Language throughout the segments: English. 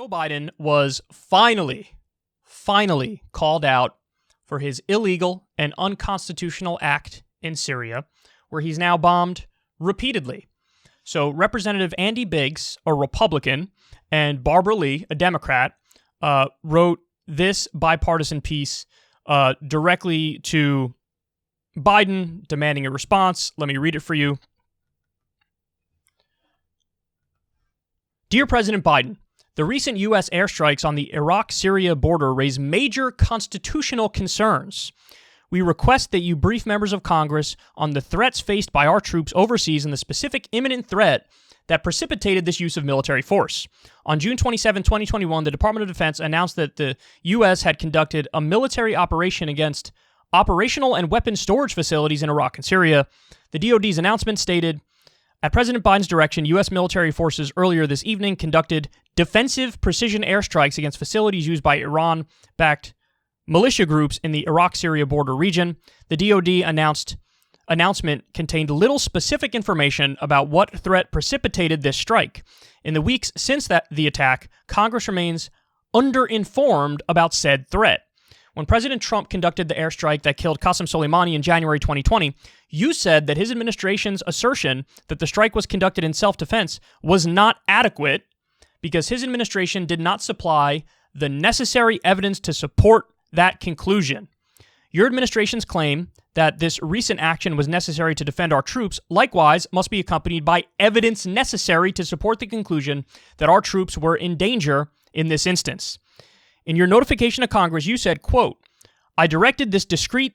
Joe Biden was finally called out for his illegal and unconstitutional act in Syria, where he's now bombed repeatedly. So Representative Andy Biggs, a Republican, and Barbara Lee, a Democrat, wrote this bipartisan piece directly to Biden, demanding a response. Let me read it for you. Dear President Biden, the recent U.S. airstrikes on the Iraq-Syria border raise major constitutional concerns. We request that you brief members of Congress on the threats faced by our troops overseas and the specific imminent threat that precipitated this use of military force. On June 27, 2021, the Department of Defense announced that the U.S. had conducted a military operation against operational and weapons storage facilities in Iraq and Syria. The DoD's announcement stated, at President Biden's direction, U.S. military forces earlier this evening conducted defensive precision airstrikes against facilities used by Iran-backed militia groups in the Iraq-Syria border region. The DoD announcement contained little specific information about what threat precipitated this strike. In the weeks since the attack, Congress remains underinformed about said threat. When President Trump conducted the airstrike that killed Qasem Soleimani in January 2020, you said that his administration's assertion that the strike was conducted in self-defense was not adequate because his administration did not supply the necessary evidence to support that conclusion. Your administration's claim that this recent action was necessary to defend our troops likewise must be accompanied by evidence necessary to support the conclusion that our troops were in danger in this instance. In your notification to Congress, you said, quote, I directed this discrete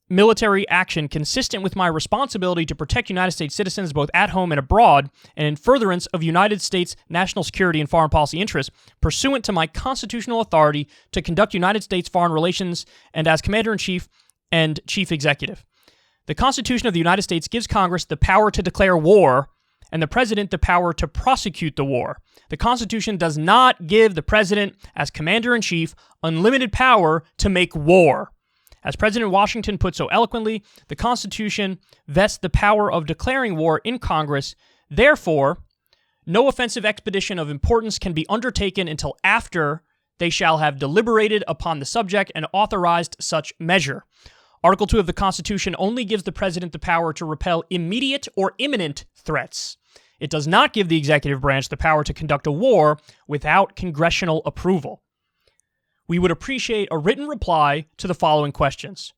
military action consistent with my responsibility to protect United States citizens both at home and abroad and in furtherance of United States national security and foreign policy interests, pursuant to my constitutional authority to conduct United States foreign relations and as Commander-in-Chief and Chief Executive. The Constitution of the United States gives Congress the power to declare war and the President the power to prosecute the war. The Constitution does not give the President, as Commander-in-Chief, unlimited power to make war. As President Washington put so eloquently, the Constitution vests the power of declaring war in Congress. Therefore, no offensive expedition of importance can be undertaken until after they shall have deliberated upon the subject and authorized such measure. Article 2 of the Constitution only gives the President the power to repel immediate or imminent threats. It does not give the executive branch the power to conduct a war without congressional approval. We would appreciate a written reply to the following questions.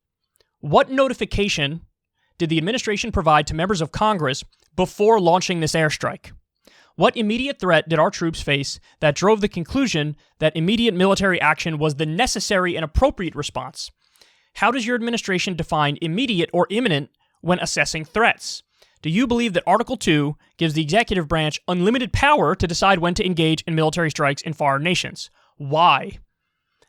What notification did the administration provide to members of Congress before launching this airstrike? What immediate threat did our troops face that drove the conclusion that immediate military action was the necessary and appropriate response? How does your administration define immediate or imminent when assessing threats? Do you believe that Article 2 gives the executive branch unlimited power to decide when to engage in military strikes in foreign nations? Why?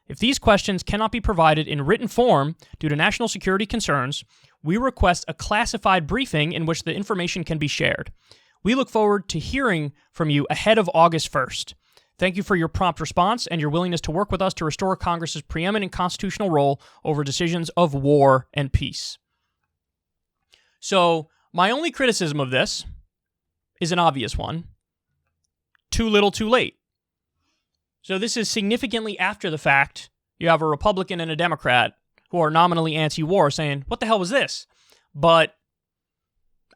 If these questions cannot be provided in written form due to national security concerns, we request a classified briefing in which the information can be shared. We look forward to hearing from you ahead of August 1st. Thank you for your prompt response and your willingness to work with us to restore Congress's preeminent constitutional role over decisions of war and peace. So, my only criticism of this is an obvious one. Too little, too late. So this is significantly after the fact. You have a Republican and a Democrat who are nominally anti-war saying, what the hell was this? But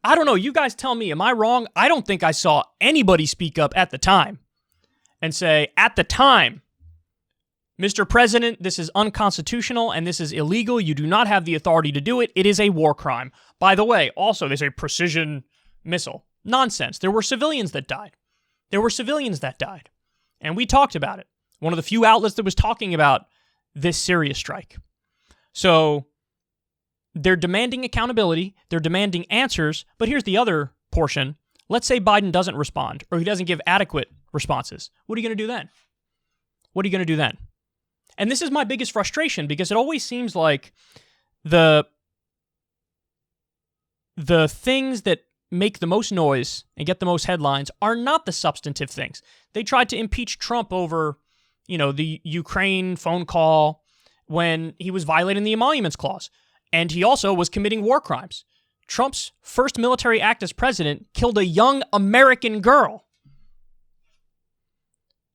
I don't know. You guys tell me, am I wrong? I don't think I saw anybody speak up at the time and say, at the time, Mr. President, this is unconstitutional and this is illegal. You do not have the authority to do it. It is a war crime. By the way, also, they say precision missile. Nonsense. There were civilians that died. And we talked about it. One of the few outlets that was talking about this Syria strike. So they're demanding accountability. They're demanding answers. But here's the other portion. Let's say Biden doesn't respond or he doesn't give adequate responses. What are you going to do then? And this is my biggest frustration because it always seems like the things that make the most noise and get the most headlines are not the substantive things. They tried to impeach Trump over, the Ukraine phone call when he was violating the Emoluments Clause. And he also was committing war crimes. Trump's first military act as president killed a young American girl.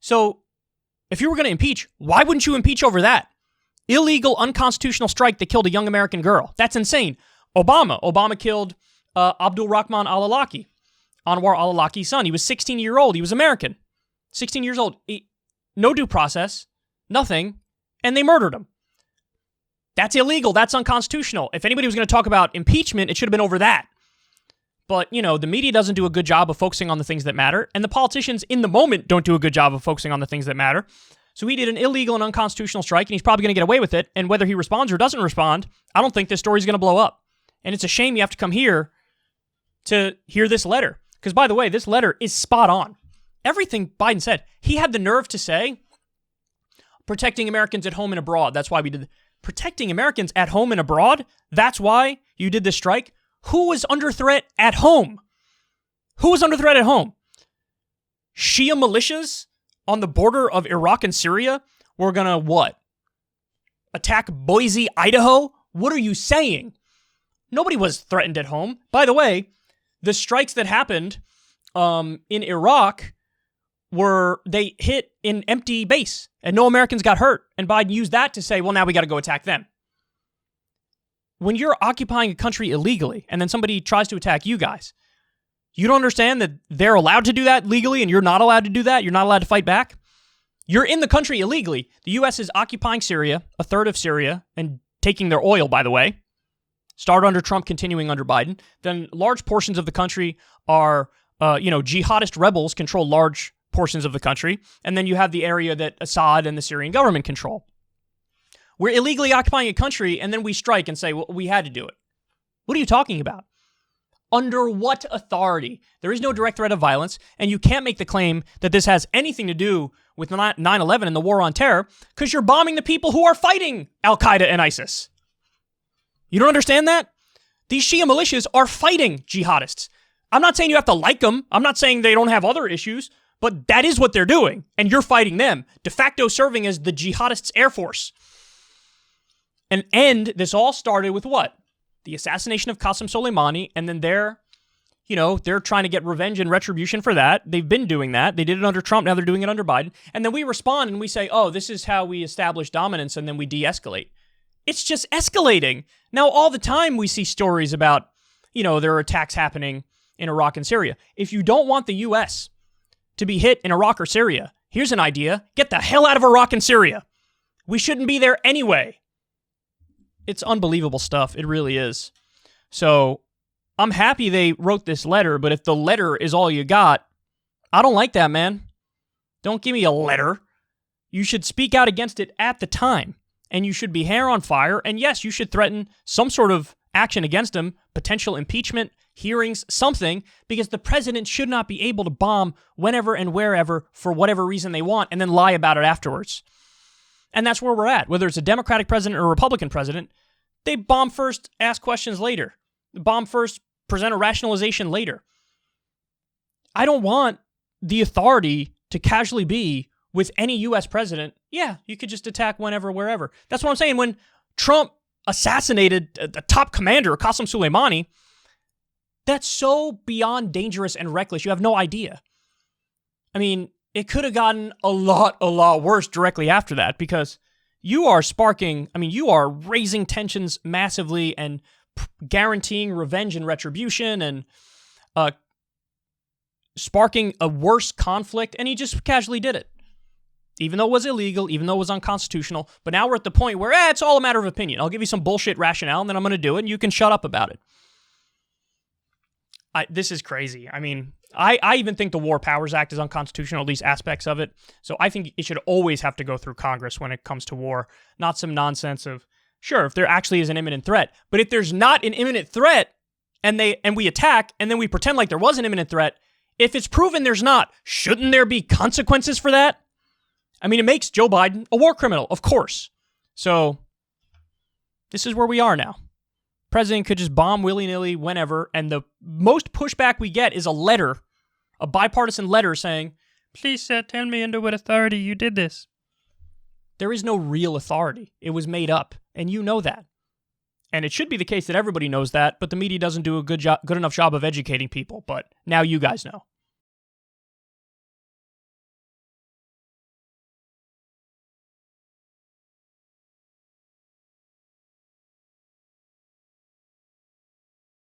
So If you were going to impeach, why wouldn't you impeach over that? Illegal, unconstitutional strike that killed a young American girl. That's insane. Obama killed Abdul Rahman al-Awlaki, Anwar al-Awlaki's son. He was 16 years old. He was American. 16 years old. No due process, nothing, and they murdered him. That's illegal. That's unconstitutional. If anybody was going to talk about impeachment, it should have been over that. But, the media doesn't do a good job of focusing on the things that matter, and the politicians in the moment don't do a good job of focusing on the things that matter. So he did an illegal and unconstitutional strike, and he's probably going to get away with it, and whether he responds or doesn't respond, I don't think this story's going to blow up. And it's a shame you have to come here to hear this letter. Because, by the way, this letter is spot on. Everything Biden said, he had the nerve to say, protecting Americans at home and abroad. That's why we did protecting Americans at home and abroad. That's why you did this strike. Who was under threat at home? Who was under threat at home? Shia militias on the border of Iraq and Syria were going to what? Attack Boise, Idaho? What are you saying? Nobody was threatened at home. By the way, the strikes that happened in Iraq they hit an empty base and no Americans got hurt. And Biden used that to say, well, now we got to go attack them. When you're occupying a country illegally and then somebody tries to attack you guys, you don't understand that they're allowed to do that legally and you're not allowed to do that? You're not allowed to fight back? You're in the country illegally. The U.S. is occupying Syria, a third of Syria, and taking their oil, by the way. Started under Trump, continuing under Biden. Then large portions of the country are, jihadist rebels control large portions of the country. And then you have the area that Assad and the Syrian government control. We're illegally occupying a country, and then we strike and say, well, we had to do it. What are you talking about? Under what authority? There is no direct threat of violence, and you can't make the claim that this has anything to do with 9/11 and the war on terror because you're bombing the people who are fighting Al-Qaeda and ISIS. You don't understand that? These Shia militias are fighting jihadists. I'm not saying you have to like them. I'm not saying they don't have other issues, but that is what they're doing, and you're fighting them, de facto serving as the jihadists' air force. And this all started with what? The assassination of Qasem Soleimani, and then they're trying to get revenge and retribution for that. They've been doing that. They did it under Trump, now they're doing it under Biden. And then we respond and we say, oh, this is how we establish dominance, and then we de-escalate. It's just escalating. Now, all the time we see stories about, there are attacks happening in Iraq and Syria. If you don't want the U.S. to be hit in Iraq or Syria, here's an idea. Get the hell out of Iraq and Syria. We shouldn't be there anyway. It's unbelievable stuff. It really is. So I'm happy they wrote this letter, but if the letter is all you got, I don't like that, man. Don't give me a letter. You should speak out against it at the time, and you should be hair on fire, and yes, you should threaten some sort of action against him, potential impeachment, hearings, something, because the president should not be able to bomb whenever and wherever for whatever reason they want and then lie about it afterwards. And that's where we're at. Whether it's a Democratic president or a Republican president, they bomb first, ask questions later. Bomb first, present a rationalization later. I don't want the authority to casually be with any U.S. president. Yeah, you could just attack whenever, wherever. That's what I'm saying. When Trump assassinated the top commander, Qasem Soleimani, that's so beyond dangerous and reckless. You have no idea. I mean, it could have gotten a lot worse directly after that because you are raising tensions massively and guaranteeing revenge and retribution and sparking a worse conflict, and he just casually did it. Even though it was illegal, even though it was unconstitutional, but now we're at the point where, it's all a matter of opinion. I'll give you some bullshit rationale, and then I'm going to do it, and you can shut up about it. This is crazy. I mean, I even think the War Powers Act is unconstitutional, at least aspects of it. So I think it should always have to go through Congress when it comes to war, not some nonsense of, sure, if there actually is an imminent threat. But if there's not an imminent threat and we attack and then we pretend like there was an imminent threat, if it's proven there's not, shouldn't there be consequences for that? I mean, it makes Joe Biden a war criminal, of course. So this is where we are now. President could just bomb willy-nilly whenever, and the most pushback we get is a letter, a bipartisan letter saying, please tell me under what authority you did this. There is no real authority. It was made up, and you know that. And it should be the case that everybody knows that, but the media doesn't do a good enough job of educating people. But now you guys know.